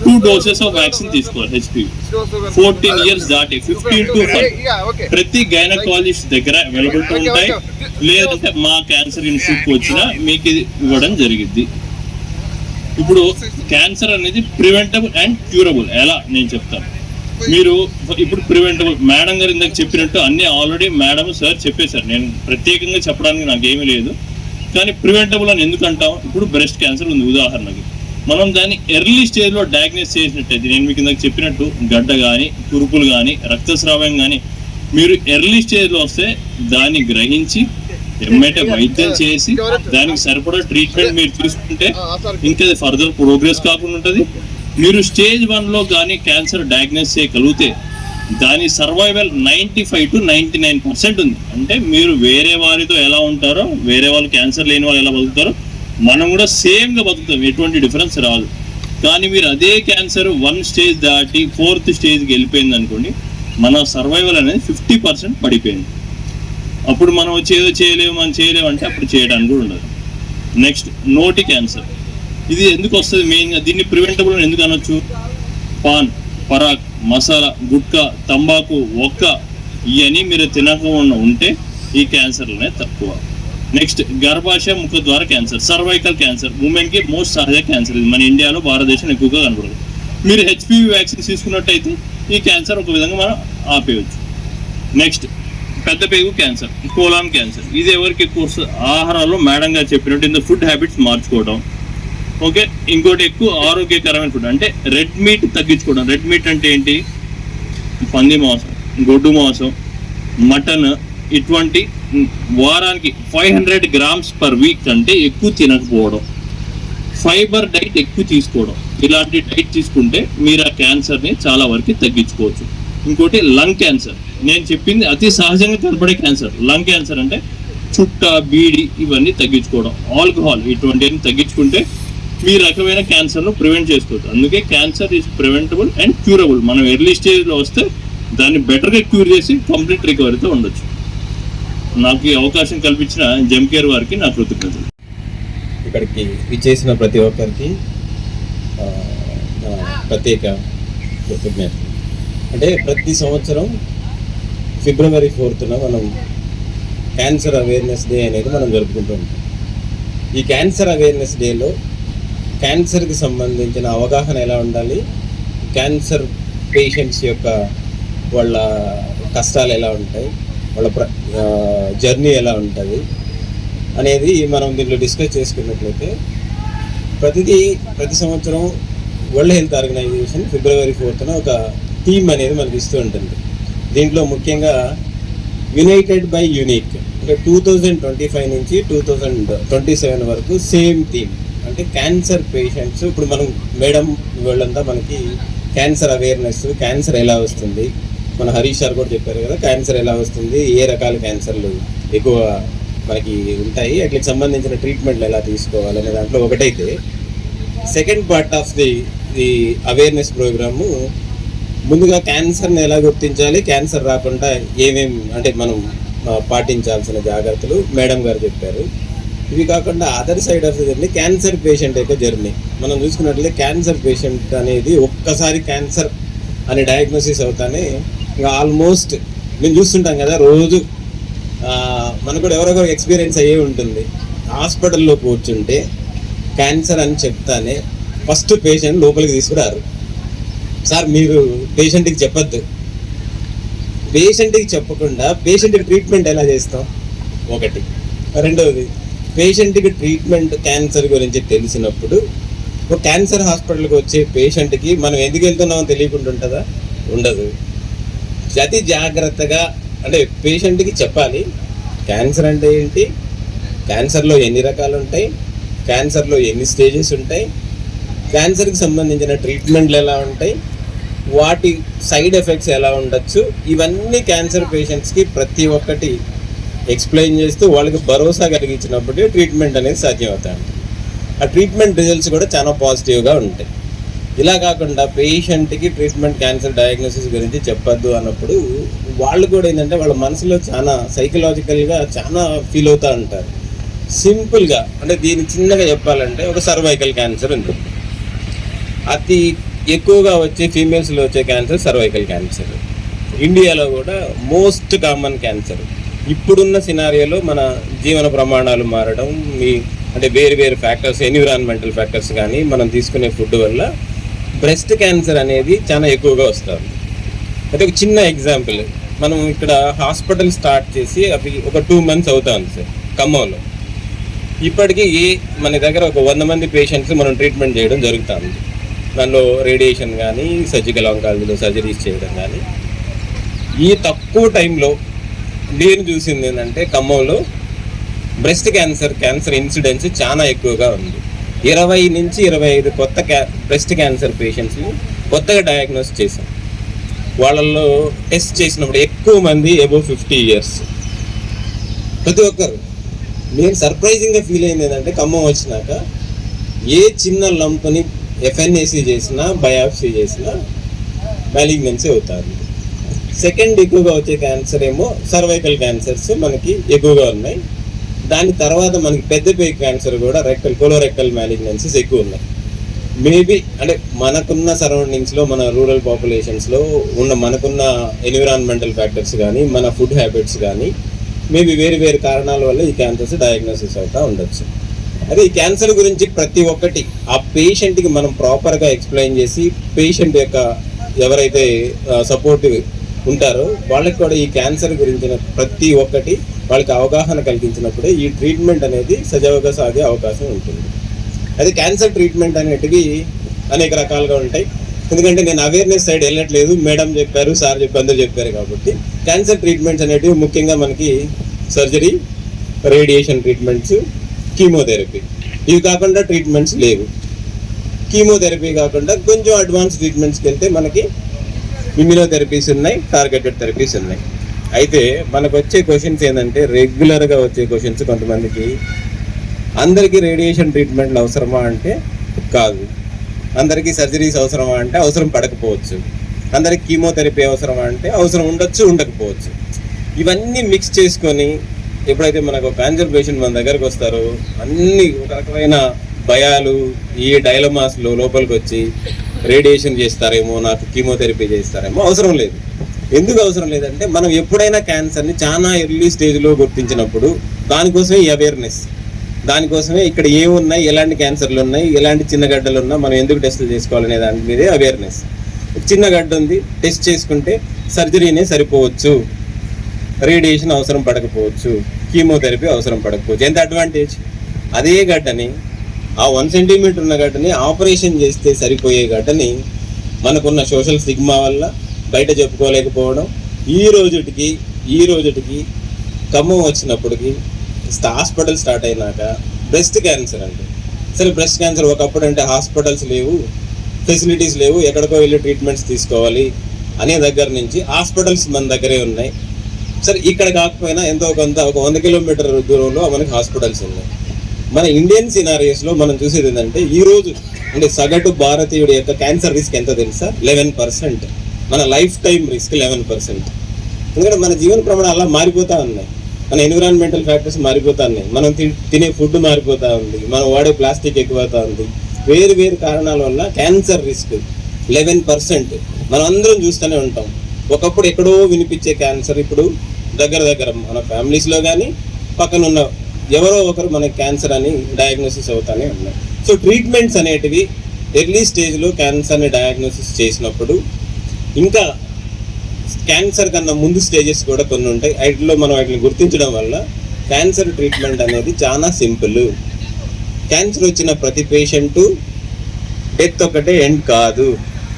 2 doses ఆఫ్ వ్యాక్సిన్ తీసుకోవాలి హెచ్పివి. 14 years దాటి 15 to 5 ప్రతి గైనకాలజిస్ట్ దగ్గర అవైలబిలిటీ ఉంటాయి. లేదంటే మా క్యాన్సర్ ఇన్స్టిట్యూట్కి వచ్చినా మీకు ఇది ఇవ్వడం జరిగింది. ఇప్పుడు క్యాన్సర్ అనేది ప్రివెంటబుల్ అండ్ క్యూరబుల్ ఎలా నేను చెప్తాను. మీరు ఇప్పుడు ప్రివెంటబుల్, మేడం గారు ఇందాక చెప్పినట్టు అన్నీ ఆల్రెడీ మేడం సార్ చెప్పేశారు, నేను ప్రత్యేకంగా చెప్పడానికి నాకేమీ లేదు. కానీ ప్రివెంటబుల్ అని ఎందుకు అంటాం, ఇప్పుడు బ్రెస్ట్ క్యాన్సర్ ఉంది ఉదాహరణకి, మనం దాన్ని ఎర్లీ స్టేజ్లో డయాగ్నోస్ చేసినట్టయితే, నేను మీకు ఇందాక చెప్పినట్టు గడ్డ కానీ కురుపులు కానీ రక్తస్రావం కానీ మీరు ఎర్లీ స్టేజ్లో వస్తే దాన్ని గ్రహించి ఎమ్మటే వైద్యం చేసి దానికి సరిపడా ట్రీట్మెంట్ మీరు తీసుకుంటే ఇంకా ఫర్దర్ ప్రోగ్రెస్ కాకుండా ఉంటుంది. మీరు స్టేజ్ 1లో కానీ క్యాన్సర్ డయాగ్నోస్ చేయగలిగితే దాని సర్వైవల్ 95 to 99% ఉంది. అంటే మీరు వేరే వారితో ఎలా ఉంటారో, వేరే వాళ్ళు క్యాన్సర్ లేని వాళ్ళు ఎలా బతుకుతారో మనం కూడా సేమ్గా బతుకుతాం, ఎటువంటి డిఫరెన్స్ రాదు. కానీ మీరు అదే క్యాన్సర్ 1 స్టేజ్ దాటి 4th స్టేజ్కి వెళ్ళిపోయింది అనుకోండి, మన సర్వైవల్ అనేది 50% పడిపోయింది. అప్పుడు మనం వచ్చి ఏదో చేయలేము అంటే అప్పుడు చేయడానికి కూడా ఉండదు. నెక్స్ట్ నోటి క్యాన్సర్. ఇది ఎందుకు వస్తుంది మెయిన్గా, దీన్ని ప్రివెంటబుల్ అని ఎందుకు అనొచ్చు? పాన్, పరాక్, మసాలా, గుట్కా, తంబాకు, ఒక్క ఇవన్నీ మీరు తినకుండా ఉంటే ఈ క్యాన్సర్లు అనేది తక్కువ. నెక్స్ట్ గర్భాశయ ముఖద్వార క్యాన్సర్, సర్వైకల్ క్యాన్సర్, ఉమెన్కి మోస్ట్ సహజ క్యాన్సర్. ఇది మన ఇండియాలో, భారతదేశం ఎక్కువగా కనపడదు. మీరు HPV వ్యాక్సిన్ తీసుకున్నట్టయితే ఈ క్యాన్సర్ ఒక విధంగా మనం ఆపేయచ్చు. నెక్స్ట్ పెద్ద పేగు క్యాన్సర్, కోలాన్ క్యాన్సర్. ఇది ఎవరికి ఎక్కువ వస్తుంది? ఆహారాల్లో మేడం గారు చెప్పినట్టు ఇంత ఫుడ్ హ్యాబిట్స్ మార్చుకోవడం. ఓకే, ఇంకోటి ఎక్కువ ఆరోగ్యకరమైన ఫుడ్ అంటే రెడ్ మీట్ తగ్గించుకోవడం. రెడ్ మీట్ అంటే ఏంటి? పంది మాంసం, గొడ్డు మాంసం, మటన్, ఇటువంటి వారానికి 500 grams per week అంటే ఎక్కువ తినకపోవడం. ఫైబర్ డైట్ ఎక్కువ తీసుకోవడం. ఇలాంటి డైట్ తీసుకుంటే మీరు ఆ క్యాన్సర్ని చాలా వరకు తగ్గించుకోవచ్చు. ఇంకోటి లంగ్ క్యాన్సర్, నేను చెప్పింది అతి సహజంగా కనపడే క్యాన్సర్. లంగ్ క్యాన్సర్ అంటే చుట్ట, బీడి ఇవన్నీ తగ్గించుకోవడం, ఆల్కహాల్ ఇటువంటివన్నీ తగ్గించుకుంటే మీ రకమైన క్యాన్సర్ను ప్రివెంట్ చేసుకోవచ్చు. అందుకే cancer is preventable and curable. మనం ఎర్లీ స్టేజ్లో వస్తే దాన్ని బెటర్గా క్యూర్ చేసి కంప్లీట్ రికవరీతో ఉండొచ్చు. నాకు ఈ అవకాశం కల్పించిన జెమ్కేర్ వారికి నా కృతజ్ఞతలు.
ఇక్కడికి విచ్చేసిన ప్రతి ఒక్కరికి నా ప్రత్యేక కృతజ్ఞతలు. అంటే ప్రతి సంవత్సరం February 4th మనం క్యాన్సర్ అవేర్నెస్ డే అనేది మనం జరుపుకుంటూ ఉంటాం. ఈ క్యాన్సర్ అవేర్నెస్ డేలో క్యాన్సర్కి సంబంధించిన అవగాహన ఎలా ఉండాలి, క్యాన్సర్ పేషెంట్స్ యొక్క వాళ్ళ కష్టాలు ఎలా ఉంటాయి, వాళ్ళ జర్నీ ఎలా ఉంటుంది అనేది మనం దీంట్లో డిస్కస్ చేసుకున్నట్లయితే ప్రతి సంవత్సరం world health organisation February 4th ఒక థీమ్ అనేది మనకి ఇస్తూ ఉంటుంది. దీంట్లో ముఖ్యంగా యునైటెడ్ బై యూనిక్, అంటే 2025 నుంచి 2027 వరకు సేమ్ థీమ్. అంటే క్యాన్సర్ పేషెంట్స్, ఇప్పుడు మనం మేడం వాళ్ళంతా మనకి క్యాన్సర్ అవేర్నెస్, క్యాన్సర్ ఎలా వస్తుంది, మన హరీష్ సార్ కూడా చెప్పారు కదా, క్యాన్సర్ ఎలా వస్తుంది, ఏ రకాల క్యాన్సర్లు ఎక్కువ మనకి ఉంటాయి, వాటికి సంబంధించిన ట్రీట్మెంట్లు ఎలా తీసుకోవాలనే దాంట్లో ఒకటైతే, second part of the awareness programme ముందుగా క్యాన్సర్ని ఎలా గుర్తించాలి, క్యాన్సర్ రాకుండా అంటే మనం పాటించాల్సిన జాగ్రత్తలు మేడం గారు చెప్పారు. ఇవి కాకుండా other side of the journey cancer patient యొక్క జర్నీ మనం చూసుకున్నట్లయితే, క్యాన్సర్ పేషెంట్ అనేది ఒక్కసారి క్యాన్సర్ అని డయాగ్నోసిస్ అవుతానే ఇంకా ఆల్మోస్ట్ మేము చూస్తుంటాం కదా, రోజు మనకు కూడా ఎవరొకరు ఎక్స్పీరియన్స్ అయ్యే ఉంటుంది. హాస్పిటల్లో కూర్చుంటే క్యాన్సర్ అని చెప్తానే ఫస్ట్ పేషెంట్ లోపలికి తీసుకురారు. సార్ మీరు పేషెంట్కి చెప్పద్దు. పేషెంట్కి చెప్పకుండా పేషెంట్కి ట్రీట్మెంట్ ఎలా చేస్తాం? ఒకటి. రెండవది, పేషెంట్కి ట్రీట్మెంట్ క్యాన్సర్ గురించి తెలిసినప్పుడు ఒక క్యాన్సర్ హాస్పిటల్కి వచ్చే పేషెంట్కి మనం ఎందుకు వెళ్తున్నామో తెలియకుండా ఉంటుందా? ఉండదు. అతి జాగ్రత్తగా అంటే పేషెంట్కి చెప్పాలి క్యాన్సర్ అంటే ఏంటి, క్యాన్సర్లో ఎన్ని రకాలు ఉంటాయి, క్యాన్సర్లో ఎన్ని స్టేజెస్ ఉంటాయి, క్యాన్సర్కి సంబంధించిన ట్రీట్మెంట్లు ఎలా ఉంటాయి, వాటి సైడ్ ఎఫెక్ట్స్ ఎలా ఉండొచ్చు, ఇవన్నీ క్యాన్సర్ పేషెంట్స్కి ప్రతి ఒక్కటి ఎక్స్ప్లెయిన్ చేస్తూ వాళ్ళకి భరోసా కలిగించినప్పుడే ట్రీట్మెంట్ అనేది సాధ్యమవుతాయి. ఆ ట్రీట్మెంట్ రిజల్ట్స్ కూడా చాలా పాజిటివ్గా ఉంటాయి. ఇలా కాకుండా పేషెంట్కి ట్రీట్మెంట్ క్యాన్సర్ డయాగ్నోసిస్ గురించి చెప్పొద్దు అన్నప్పుడు వాళ్ళు కూడా ఏంటంటే వాళ్ళ మనసులో చాలా సైకలాజికల్గా చాలా ఫీల్ అవుతూ ఉంటారు. సింపుల్గా అంటే దీన్ని చిన్నగా చెప్పాలంటే ఒక సర్వైకల్ క్యాన్సర్ ఉంది. అతి ఎక్కువగా వచ్చే ఫీమేల్స్లో వచ్చే క్యాన్సర్ సర్వైకల్ క్యాన్సర్. ఇండియాలో కూడా మోస్ట్ కామన్ క్యాన్సర్. ఇప్పుడున్న సినారియోలో మన జీవన ప్రమాణాలు మారడం, అంటే వేరు వేరు ఫ్యాక్టర్స్, ఎన్విరాన్మెంటల్ ఫ్యాక్టర్స్ కానీ మనం తీసుకునే ఫుడ్ వల్ల బ్రెస్ట్ క్యాన్సర్ అనేది చాలా ఎక్కువగా వస్తుంది. అయితే ఒక చిన్న ఎగ్జాంపుల్, మనం ఇక్కడ హాస్పిటల్ స్టార్ట్ చేసి అవి ఒక 2 months అవుతుంది సార్ ఖమ్మంలో. ఇప్పటికీ మన దగ్గర ఒక 100 మంది పేషెంట్స్ మనం ట్రీట్మెంట్ చేయడం జరుగుతుంది. దానిలో రేడియేషన్ కానీ, సర్జికల్ ఆంకాలజీలో సర్జరీస్ చేయడం కానీ. ఈ తక్కువ టైంలో నేను చూసింది ఏంటంటే ఖమ్మంలో బ్రెస్ట్ క్యాన్సర్ ఇన్సిడెన్స్ చాలా ఎక్కువగా ఉంది. 20 నుంచి 25 కొత్త బ్రెస్ట్ క్యాన్సర్ పేషెంట్స్ని కొత్తగా డయాగ్నోస్ చేశాం. వాళ్ళల్లో టెస్ట్ చేసినప్పుడు ఎక్కువ మంది అబోవ్ 50 years. ప్రతి ఒక్కరు నేను సర్ప్రైజింగ్గా ఫీల్ అయింది ఏంటంటే ఖమ్మం వచ్చినాక ఏ చిన్న లంప్ని ఎఫ్ఎన్ఏసి చేసినా బయాప్సీ చేసినా మ్యాలిగ్నెన్సీ అవుతారు. సెకండ్ ఎక్కువగా వచ్చే క్యాన్సర్ ఏమో సర్వైకల్ క్యాన్సర్స్ మనకి ఎక్కువగా ఉన్నాయి. దాని తర్వాత మనకి పెద్దపేగు క్యాన్సర్ కూడా కోలోరెక్టల్ మ్యాలిగ్నెన్సీస్ ఎక్కువ ఉన్నాయి. మేబీ అంటే మనకున్న సరౌండింగ్స్లో, మన రూరల్ పాపులేషన్స్లో ఉన్న మనకున్న ఎన్విరాన్మెంటల్ ఫ్యాక్టర్స్ కానీ, మన ఫుడ్ హ్యాబిట్స్ కానీ, మేబీ వేరు కారణాల వల్ల ఈ క్యాన్సర్స్ డయాగ్నోసిస్ అవుతూ ఉండొచ్చు. అదే ఈ క్యాన్సర్ గురించి ప్రతి ఒక్కటి ఆ పేషెంట్కి మనం ప్రాపర్గా ఎక్స్ప్లెయిన్ చేసి, పేషెంట్ యొక్క ఎవరైతే సపోర్టివ్ ఉంటారో వాళ్ళకి కూడా ఈ క్యాన్సర్ గురించిన ప్రతి ఒక్కటి వాళ్ళకి అవగాహన కలిగించినప్పుడే ఈ ట్రీట్మెంట్ అనేది సజావుగా సాగే అవకాశం ఉంటుంది. అది క్యాన్సర్ ట్రీట్మెంట్ అనేటివి అనేక రకాలుగా ఉంటాయి. ఎందుకంటే నేను అవేర్నెస్ సైడ్ వెళ్ళట్లేదు, మేడం చెప్పారు, సార్ చెప్పారు, అందరూ చెప్పారు కాబట్టి. క్యాన్సర్ ట్రీట్మెంట్స్ అనేటివి ముఖ్యంగా మనకి సర్జరీ, రేడియేషన్ ట్రీట్మెంట్స్, కీమోథెరపీ, ఇవి కాకుండా ట్రీట్మెంట్స్ లేవు. కీమోథెరపీ కాకుండా కొంచెం అడ్వాన్స్ ట్రీట్మెంట్స్కి వెళ్తే మనకి ఇమ్యూనోథెరపీస్ ఉన్నాయి, టార్గెటెడ్ థెరపీస్ ఉన్నాయి. అయితే మనకు వచ్చే క్వశ్చన్స్ ఏంటంటే రెగ్యులర్గా వచ్చే క్వశ్చన్స్ కొంతమందికి, అందరికీ రేడియేషన్ ట్రీట్మెంట్లు అవసరమా అంటే కాదు, అందరికీ సర్జరీస్ అవసరమా అంటే అవసరం పడకపోవచ్చు, అందరికి కీమోథెరపీ అవసరమా అంటే అవసరం ఉండొచ్చు, ఉండకపోవచ్చు. ఇవన్నీ మిక్స్ చేసుకొని ఎప్పుడైతే మనకు క్యాన్సర్ పేషెంట్ మన దగ్గరకు వస్తారో అన్ని ఒక రకమైన భయాలు, ఈ డైలమాస్లో లోపలికి వచ్చి రేడియేషన్ చేస్తారేమో, నాకు కీమోథెరపీ చేస్తారేమో. అవసరం లేదు. ఎందుకు అవసరం లేదంటే మనం ఎప్పుడైనా క్యాన్సర్ని చాలా ఎర్లీ స్టేజ్లో గుర్తించినప్పుడు దానికోసమే ఈ అవేర్నెస్, దానికోసమే ఇక్కడ ఏమున్నాయి, ఎలాంటి క్యాన్సర్లు ఉన్నాయి, ఎలాంటి చిన్న గడ్డలు ఉన్నా మనం ఎందుకు టెస్టులు చేసుకోవాలనే దాని మీదే అవేర్నెస్. చిన్న గడ్డ ఉంది, టెస్ట్ చేసుకుంటే సర్జరీనే సరిపోవచ్చు, రేడియేషన్ అవసరం పడకపోవచ్చు, కీమోథెరపీ అవసరం పడకపోవచ్చు. ఎంత అడ్వాంటేజ్! అదే గడ్డని, ఆ 1 సెంటీమీటర్ ఉన్న గడ్డని ఆపరేషన్ చేస్తే సరిపోయే గడ్డని మనకున్న సోషల్ స్టిగ్మా వల్ల బయట చెప్పుకోలేకపోవడం, ఈ రోజుటికి ఖమ్మం వచ్చినప్పటికి హాస్పిటల్ స్టార్ట్ అయినాక బ్రెస్ట్ క్యాన్సర్ అంటే, అసలు బ్రెస్ట్ క్యాన్సర్ ఒకప్పుడు అంటే హాస్పిటల్స్ లేవు, ఫెసిలిటీస్ లేవు, ఎక్కడికో వెళ్ళి ట్రీట్మెంట్స్ తీసుకోవాలి అనే దగ్గర నుంచి హాస్పిటల్స్ మన దగ్గరే ఉన్నాయి. సరే ఇక్కడ కాకపోయినా ఎంతో కొంత ఒక 100 కిలోమీటర్ దూరంలో మనకి హాస్పిటల్స్ ఉన్నాయి. మన ఇండియన్ సినారియోస్లో మనం చూసేది ఏంటంటే ఈరోజు అంటే సగటు భారతీయుడి యొక్క క్యాన్సర్ రిస్క్ ఎంత తెలుసా? 11%. మన లైఫ్ టైం రిస్క్ 11%. ఎందుకంటే మన జీవన ప్రమాణాలు అలా మారిపోతూ ఉన్నాయి, మన ఎన్విరాన్మెంటల్ ఫ్యాక్టర్స్ మారిపోతూ ఉన్నాయి, మనం తినే ఫుడ్ మారిపోతూ ఉంది, మనం వాడే ప్లాస్టిక్ ఎక్కువవుతూ ఉంది, వేరు కారణాల వల్ల క్యాన్సర్ రిస్క్ 11% మనం అందరం చూస్తూనే ఉంటాం. ఒకప్పుడు ఎక్కడో వినిపించే క్యాన్సర్ ఇప్పుడు దగ్గర మన ఫ్యామిలీస్లో కానీ పక్కన ఉన్న ఎవరో ఒకరు మనకి క్యాన్సర్ అని డయాగ్నోసిస్ అవుతానే ఉన్నాయి. సో ట్రీట్మెంట్స్ అనేటివి ఎర్లీ స్టేజ్లో క్యాన్సర్ని డయాగ్నోసిస్ చేసినప్పుడు, ఇంకా క్యాన్సర్ కన్నా ముందు స్టేజెస్ కూడా కొన్ని ఉంటాయి, వాటిలో మనం వాటిని గుర్తించడం వల్ల క్యాన్సర్ ట్రీట్మెంట్ అనేది చాలా సింపుల్. క్యాన్సర్ వచ్చిన ప్రతి పేషెంటు డెత్ ఒకటే ఎండ్ కాదు,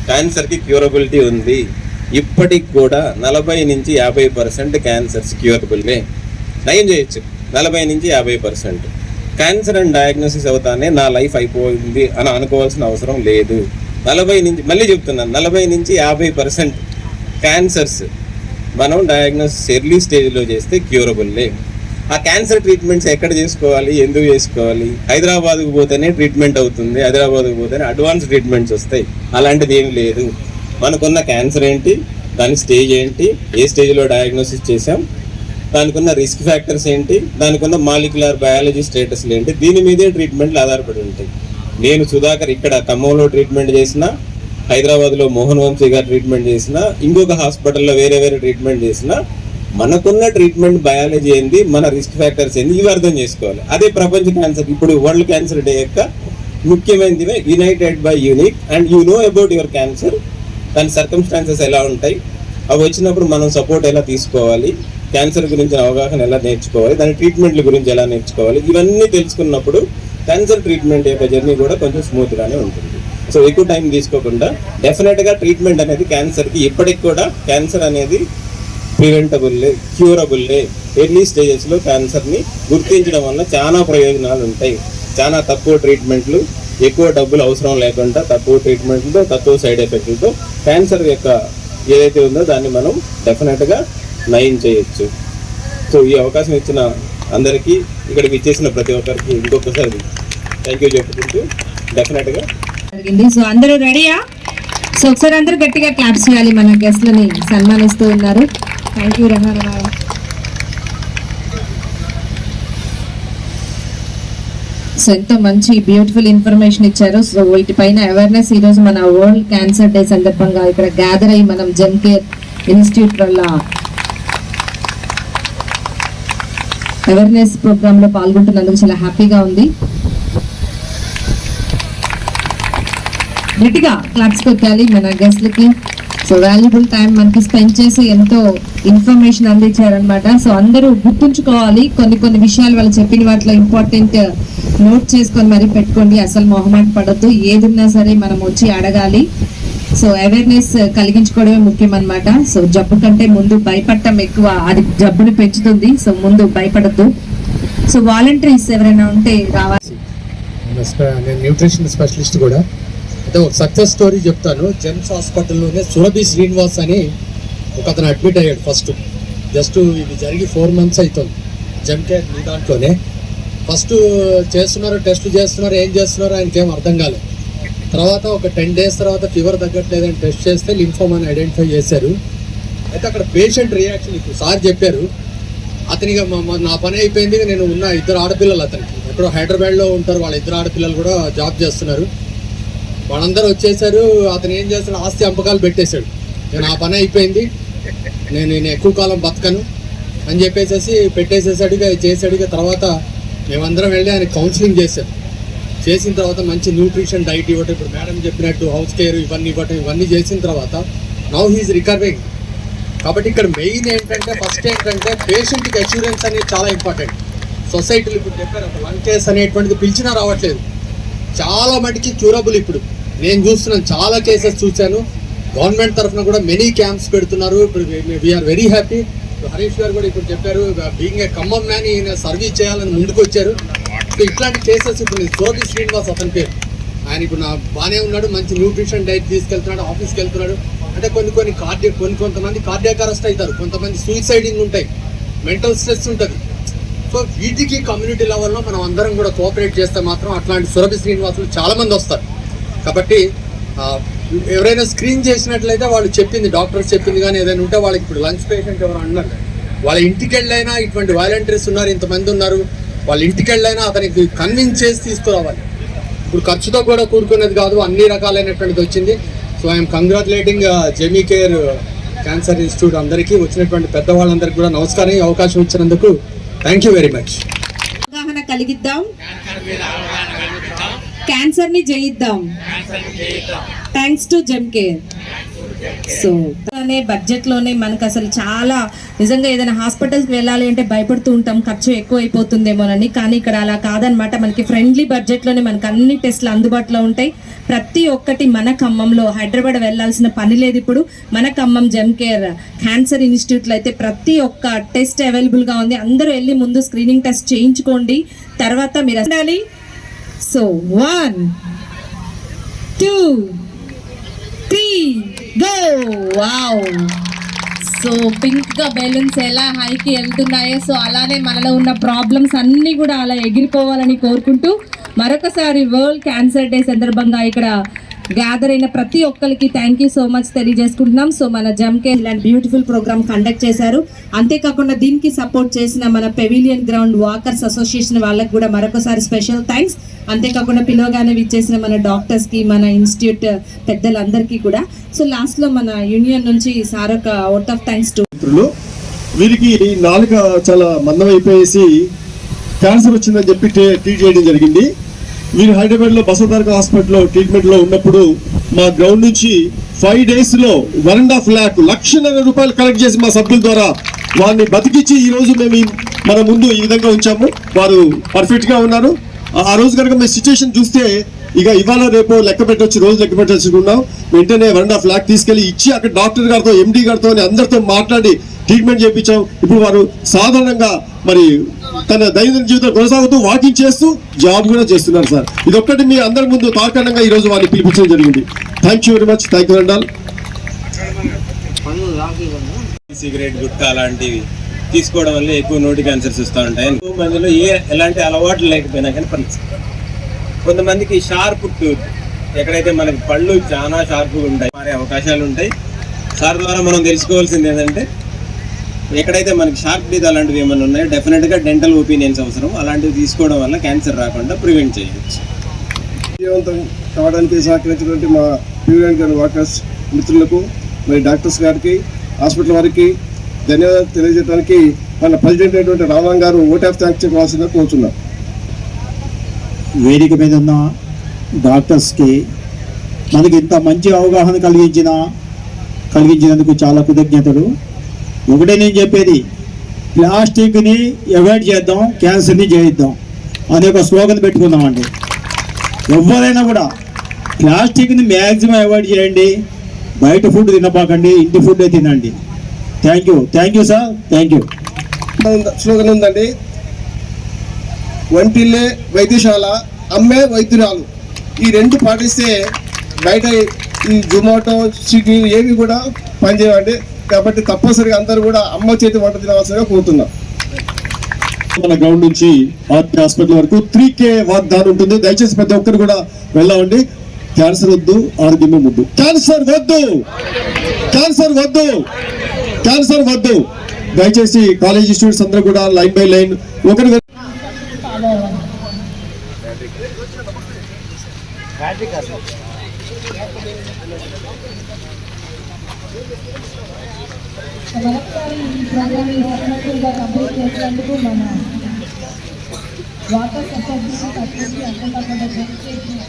క్యాన్సర్కి క్యూరబిలిటీ ఉంది. ఇప్పటికి కూడా 40 నుంచి 50% క్యాన్సర్స్ క్యూరబుల్వే, నయం చేయొచ్చు. 40 నుంచి 50% క్యాన్సర్ అండ్ డయాగ్నోసిస్ అవుతానే నా లైఫ్ అయిపోయింది అని అనుకోవాల్సిన అవసరం లేదు. 40 నుంచి, మళ్ళీ చెప్తున్నాను, 40 నుంచి 50% క్యాన్సర్స్ మనం డయాగ్నోసిస్ ఎర్లీ స్టేజ్లో చేస్తే క్యూరబుల్లే. ఆ క్యాన్సర్ ట్రీట్మెంట్స్ ఎక్కడ చేసుకోవాలి, ఎందుకు చేసుకోవాలి? హైదరాబాద్కు పోతేనే ట్రీట్మెంట్ అవుతుంది, హైదరాబాద్కు పోతేనే అడ్వాన్స్ ట్రీట్మెంట్స్ వస్తాయి. అలాంటిది ఏమి లేదు. మనకున్న క్యాన్సర్ ఏంటి, దాని స్టేజ్ ఏంటి, ఏ స్టేజ్లో డయాగ్నోసిస్ చేసాం, దానికి ఉన్న రిస్క్ ఫ్యాక్టర్స్ ఏంటి, దానికి ఉన్న మాలిక్యులర్ బయాలజీ స్టేటస్లు ఏంటి, దీని మీదే ట్రీట్మెంట్లు ఆధారపడి ఉంటాయి. నేను సుధాకర్ ఇక్కడ ఖమ్మంలో ట్రీట్మెంట్ చేసిన, హైదరాబాద్లో మోహన్ వంశీ గారు ట్రీట్మెంట్ చేసిన, ఇంకొక హాస్పిటల్లో వేరే ట్రీట్మెంట్ చేసిన, మనకున్న ట్రీట్మెంట్ బయాలజీ ఏంది, మన రిస్క్ ఫ్యాక్టర్స్ ఏంది, ఇవి అర్థం చేసుకోవాలి. అదే ప్రపంచ క్యాన్సర్, ఇప్పుడు వరల్డ్ క్యాన్సర్ డే యొక్క ముఖ్యమైనది United by unique and you know about your cancer, దాని సర్కమ్స్టాన్సెస్ ఎలా ఉంటాయి, అవి వచ్చినప్పుడు మనం సపోర్ట్ ఎలా తీసుకోవాలి, క్యాన్సర్ గురించి అవగాహన ఎలా నేర్చుకోవాలి, దాని ట్రీట్మెంట్ల గురించి ఎలా నేర్చుకోవాలి, ఇవన్నీ తెలుసుకున్నప్పుడు క్యాన్సర్ ట్రీట్మెంట్ యొక్క జర్నీ కూడా కొంచెం స్మూత్గానే ఉంటుంది. సో ఎక్కువ టైం తీసుకోకుండా డెఫినెట్గా ట్రీట్మెంట్ అనేది క్యాన్సర్కి ఇప్పటికి కూడా క్యాన్సర్ అనేది ప్రివెంటబుల్లే, క్యూరబుల్లే. ఎర్లీ స్టేజెస్లో క్యాన్సర్ని గుర్తించడం వల్ల చాలా ప్రయోజనాలు ఉంటాయి. చాలా తక్కువ ట్రీట్మెంట్లు, ఎక్కువ డబ్బులు అవసరం లేకుండా తక్కువ ట్రీట్మెంట్లతో, తక్కువ సైడ్ ఎఫెక్ట్లతో క్యాన్సర్ యొక్క ఏదైతే ఉందో దాన్ని మనం డెఫినెట్గా నయం చేయొచ్చు. సో ఈ అవకాశం ఇచ్చిన అందరికీ ఇక్కడికి ఇచ్చేసిన ప్రతి ఒక్కరికి ఇంకొకసారి థ్యాంక్ యూ చెప్పుకుంటూ డెఫినెట్గా
జరిగింది. సో అందరూ రెడీయా? సో ఒకసారి అందరూ గట్టిగా క్లాప్స్ చేయాలి. మన గెస్ట్లని సన్మానిస్తూ ఉన్నారు. Thank you Rahana madam. So ఎంతో మంచి బ్యూటిఫుల్ ఇన్ఫర్మేషన్ ఇచ్చారు. సో వీటిపైన అవేర్నెస్ ఈరోజు మన వరల్డ్ క్యాన్సర్ డే సందర్భంగా ఇక్కడ గ్యాదర్ అయ్యి మనం జెమ్ కేర్ ఇన్స్టిట్యూట్ వల్ల అవేర్నెస్ ప్రోగ్రామ్ లో పాల్గొంటున్నందుకు చాలా హ్యాపీగా ఉంది. గట్టిగా క్లాప్స్ కొట్టాలి మన గెస్ట్లకి. సో వాల్యుబుల్ టైం మనకి స్పెండ్ చేసి ఎంతో ఇన్ఫర్మేషన్ అందించారనమాట. సో అందరూ గుర్తుంచుకోవాలి, కొన్ని విషయాలు వాళ్ళు చెప్పిన వాటిలో ఇంపార్టెంట్ నోట్ చేసుకొని మరి పెట్టుకోండి. అసలు మొహమాట పడద్దు, ఏదున్నా సరే మనం వచ్చి అడగాలి. సో అవేర్నెస్ కలిగించుకోవడమే ముఖ్యం అనమాట. సో జబ్బు కంటే ముందు భయపడటం ఎక్కువ, అది జబ్బుని పెంచుతుంది. సో ముందు భయపడద్దు. సో వాలంటీర్స్ ఎవరైనా ఉంటే రావాలి.
నేను న్యూట్రిషన్ స్పెషలిస్ట్ కూడా. అయితే ఒక సక్సెస్ స్టోరీ చెప్తాను. జెమ్స్ హాస్పిటల్లోనే సురభి శ్రీనివాస్ అని ఒక అతను అడ్మిట్ అయ్యాడు. జస్ట్ ఇది జరిగి 4 months అవుతుంది. జెమ్ కేర్ మీ దాంట్లోనే ఫస్ట్ చేస్తున్నారు, టెస్ట్ చేస్తున్నారు, ఏం చేస్తున్నారు ఆయనకి ఏం అర్థం కాలేదు. తర్వాత ఒక 10 days తర్వాత ఫీవర్ తగ్గట్లేదని టెస్ట్ చేస్తే లింఫోమాని ఐడెంటిఫై చేశారు. అయితే అక్కడ పేషెంట్ రియాక్షన్ ఇప్పుడు సార్ చెప్పారు. అతనికి నా పని అయిపోయింది, నేను ఉన్న 2 ఆడపిల్లలు అతనికి ఎక్కడో హైదరాబాద్లో ఉంటారు, వాళ్ళ 2 ఆడపిల్లలు కూడా జాబ్ చేస్తున్నారు. వాళ్ళందరూ వచ్చేసారు. అతను ఏం చేస్తాడు, ఆస్తి అమ్మకాలు పెట్టేశాడు. నేను ఆ పని అయిపోయింది, నేను ఎక్కువ కాలం బతకను అని చెప్పేసి పెట్టేసేసాడు. చేసాడు. తర్వాత మేమందరం వెళ్ళి ఆయన కౌన్సిలింగ్ చేసిన తర్వాత మంచి న్యూట్రిషన్ డైట్ ఇవ్వటం, ఇప్పుడు మేడం చెప్పినట్టు హౌస్ కేర్ ఇవన్నీ ఇవ్వటం, ఇవన్నీ చేసిన తర్వాత నౌ హీఈస్ రికవరింగ్. కాబట్టి ఇక్కడ మెయిన్ ఏంటంటే ఫస్ట్ ఏంటంటే పేషెంట్కి అష్యూరెన్స్ అనేది చాలా ఇంపార్టెంట్. సొసైటీలు ఇప్పుడు చెప్పారు ఒక లంగ్ కేస్ అనేటువంటిది పిలిచినా రావట్లేదు. చాలా మటుకి క్యూరబుల్. ఇప్పుడు నేను చూస్తున్నాను, చాలా కేసెస్ చూశాను. గవర్నమెంట్ తరఫున కూడా మెనీ క్యాంప్స్ పెడుతున్నారు. ఇప్పుడు వీఆర్ వెరీ హ్యాపీ. హరీష్ గారు కూడా ఇప్పుడు చెప్పారు, బీయింగ్ ఏ ఖమ్మం మ్యాన్ ఈయన సర్వీస్ చేయాలని ముందుకు వచ్చారు. సో ఇట్లాంటి కేసెస్ ఇప్పుడు సురభి శ్రీనివాస్ అతని పేరు. ఆయన ఇప్పుడు బాగానే ఉన్నాడు, మంచి న్యూట్రిషన్ డైట్ తీసుకెళ్తున్నాడు, ఆఫీస్కి వెళ్తున్నాడు. అంటే కొంతమంది కార్డియాక్ అరెస్ట్ అవుతారు, కొంతమంది సూసైడింగ్ ఉంటాయి, మెంటల్ స్ట్రెస్ ఉంటుంది. సో వీటికి కమ్యూనిటీ లెవెల్లో మనం అందరం కూడా కోఆపరేట్ చేస్తే మాత్రం అట్లాంటి సురభి శ్రీనివాసులు చాలామంది వస్తారు. కాబట్టి ఎవరైనా స్క్రీన్ చేసినట్లయితే వాళ్ళు చెప్పింది, డాక్టర్స్ చెప్పింది కానీ ఏదైనా ఉంటే వాళ్ళకి ఇప్పుడు లంగ్స్ పేషెంట్ ఎవరు అన్నారు, వాళ్ళ ఇంటికి వెళ్ళైనా ఇటువంటి వాలంటీర్స్ ఉన్నారు, ఇంతమంది ఉన్నారు, వాళ్ళ ఇంటికి వెళ్ళైనా అతనికి కన్విన్స్ చేసి తీసుకురావాలి. ఇప్పుడు ఖర్చుతో కూడా కూడుకునేది కాదు, అన్ని రకాలైనటువంటిది వచ్చింది. So I'm congratulating Jamie care cancer institute అందరికీ, వచ్చినటువంటి పెద్దవాళ్ళందరికీ కూడా నమస్కారం. ఈ అవకాశం ఇచ్చినందుకు థ్యాంక్ యూ వెరీ మచ్.
అవగాహన కలిగిద్దాం, క్యాన్సర్ ని జయిద్దాం. Thanks to Gem Care. So budget లోనే మనకు అసలు చాలా నిజంగా ఏదైనా హాస్పిటల్కి వెళ్ళాలి అంటే భయపడుతూ ఉంటాం, ఖర్చు ఎక్కువ అయిపోతుందేమోనని. కానీ ఇక్కడ అలా కాదనమాట. మనకి ఫ్రెండ్లీ బడ్జెట్ లోనే మనకి అన్ని టెస్ట్లు అందుబాటులో ఉంటాయి. ప్రతి ఒక్కటి మన ఖమ్మంలో, హైదరాబాద్ వెళ్ళాల్సిన పని లేదు. ఇప్పుడు మన ఖమ్మం జెమ్ కేర్ క్యాన్సర్ ఇన్స్టిట్యూట్లో అయితే ప్రతి ఒక్క టెస్ట్ అవైలబుల్గా ఉంది. అందరూ వెళ్ళి ముందు స్క్రీనింగ్ టెస్ట్ చేయించుకోండి, తర్వాత మీరు ఉండాలి. So 1 2 3 go. Wow. So pink గా బెలూన్స్ ఎలా హైకి వెళ్తున్నాయో, సో అలానే మనలో ఉన్న ప్రాబ్లమ్స్ అన్నీ కూడా అలా ఎగిరిపోవాలని కోరుకుంటూ మరొకసారి వరల్డ్ క్యాన్సర్ డే సందర్భంగా ఇక్కడ గ్యాదర్ అయిన ప్రతి ఒక్కరికి థ్యాంక్ యూ సో మచ్ తెలియజేసుకుంటున్నాం. సో మన జెమ్ కేర్ ఇలాంటి బ్యూటిఫుల్ ప్రోగ్రామ్ కండక్ట్ చేశారు. అంతేకాకుండా దీనికి సపోర్ట్ చేసిన మన పెవిలియన్ గ్రౌండ్ వాకర్స్ అసోసియేషన్ వాళ్ళకి కూడా మరొకసారి స్పెషల్ థ్యాంక్స్. అంతేకాకుండా పిలవగానే విచ్చేసిన మన డాక్టర్స్కి, మన ఇన్స్టిట్యూట్ పెద్దలందరికీ కూడా. సో లాస్ట్లో మన యూనియన్ నుంచి సార్ ఒక అవుట్ ఆఫ్ థ్యాంక్స్ టు
వీరికి నాలుక చాలా మందమైపోయేసి క్యాన్సర్ వచ్చిందని చెప్పి ట్రీట్ చేయడం జరిగింది. వీరు హైదరాబాద్లో బసవతారక హాస్పిటల్లో ట్రీట్మెంట్లో ఉన్నప్పుడు మా గ్రౌండ్ నుంచి 5 days లో 1.5 లక్షల రూపాయలు కలెక్ట్ చేసి మా సభ్యుల ద్వారా వారిని బతికించి ఈ రోజు మేము మన ముందు ఈ విధంగా ఉంచాము. వారు పర్ఫెక్ట్గా ఉన్నారు. ఆ రోజు కనుక మేము సిచ్యువేషన్ చూస్తే ఇక ఇవాళ రేపు లెక్క పెట్టవచ్చు, రోజు లెక్క పెట్టచ్చుకున్నాం. వెంటనే 1.5 lakh తీసుకెళ్లి ఇచ్చి అక్కడ డాక్టర్ గారితో, ఎండి గారితో అందరితో మాట్లాడి ట్రీట్మెంట్ చేయించాం. ఇప్పుడు వారు సాధారణంగా మరి తన దైనందిన జీవితం కొనసాగుతూ వాకింగ్ చేస్తూ జాబ్ కూడా చేస్తున్నారు సార్. ఇదొక్కటి మీ అందరి ముందు తార్కాణంగా ఈ రోజు వారిని పిలిపించడం జరిగింది. Thank you very much. Thank you Andal.
Cigarette, gutka లాంటివి తీసుకోవడం వల్ల ఎక్కువ నోటి క్యాన్సర్స్ వస్తూ ఉంటాయి. ఎక్కువ మందిలో ఎలాంటి అలవాట్లు లేకపోయినా కానీ కొంతమందికి షార్ప్ టూత్, ఎక్కడైతే మనకి పళ్ళు చాలా షార్ప్గా ఉంటాయి మారే అవకాశాలు ఉంటాయి. సార్ ద్వారా మనం తెలుసుకోవాల్సింది ఏంటంటే ఎక్కడైతే మనకి షార్ప్ టీత్ అలాంటివి ఏమైనా ఉన్నాయో డెఫినెట్గా డెంటల్ ఒపీనియన్స్ అవసరం. అలాంటివి తీసుకోవడం వల్ల క్యాన్సర్ రాకుండా ప్రివెంట్ చేయవచ్చు.
విజయవంతం కావడానికి సహకరించినటువంటి మా ప్యూరెంట్ గారి వర్కర్స్ మిత్రులకు, మరి డాక్టర్స్ గారికి, హాస్పిటల్ వారికి ధన్యవాదాలు తెలియజేయడానికి మన ప్రెసిడెంట్ అయినటువంటి రామన్ గారు ఓట్ ఆఫ్ థ్యాంక్స్ చెప్పవలసిందిగా కోరుతున్నాం.
వేదిక మీద ఉన్న డాక్టర్స్కి మనకి ఇంత మంచి అవగాహన కలిగించినందుకు చాలా కృతజ్ఞతలు. ఒకటే నేను చెప్పేది, ప్లాస్టిక్ని అవాయిడ్ చేద్దాం, క్యాన్సర్ని జయిద్దాం అనే ఒక స్లోగన్ పెట్టుకుందామండి. ఎవరైనా కూడా ప్లాస్టిక్ని మ్యాక్సిమం అవాయిడ్ చేయండి, బయట ఫుడ్ తినబాకండి, ఇంటి ఫుడ్డే తినండి. Thank you sir, thank you.
Slogan ఉందండి, వంటిల్లే వైద్యశాల, అమ్మే వైద్యురాలు. ఈ రెండు పాటిస్తే బయట ఈ జొమాటో, స్విగ్గీ ఏవి కూడా పనిచేయవండి. కాబట్టి తప్పనిసరిగా అందరూ కూడా అమ్మ చేతి వంట తినవలసిందిగా కోరుతున్నాం. మన గ్రౌండ్ నుంచి ఆర్టీ హాస్పిటల్ వరకు 3K వాగ్దానం ఉంటుంది. దయచేసి ప్రతి ఒక్కరు కూడా వెళ్ళండి. క్యాన్సర్ వద్దు, ఆరోగ్యమే ముద్దు. క్యాన్సర్ వద్దు, క్యాన్సర్ వద్దు, క్యాన్సర్ వద్దు. దయచేసి కాలేజీ స్టూడెంట్స్ అందరూ కూడా లైన్ బై లైన్ ఒకరి
మరొకసారి ఈ ప్రోగ్రామ్ని సక్సెస్ఫుల్గా కంప్లీట్ చేసినందుకు మన వాటర్ సొసైటీకి తప్పకుండా అంతేకాకుండా డెడికేషన్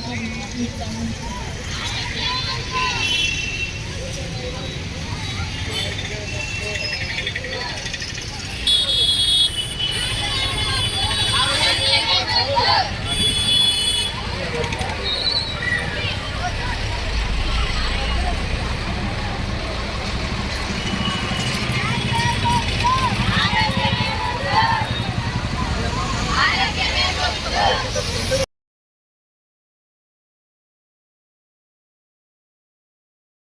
ఆరోగ్యమే గొప్ప.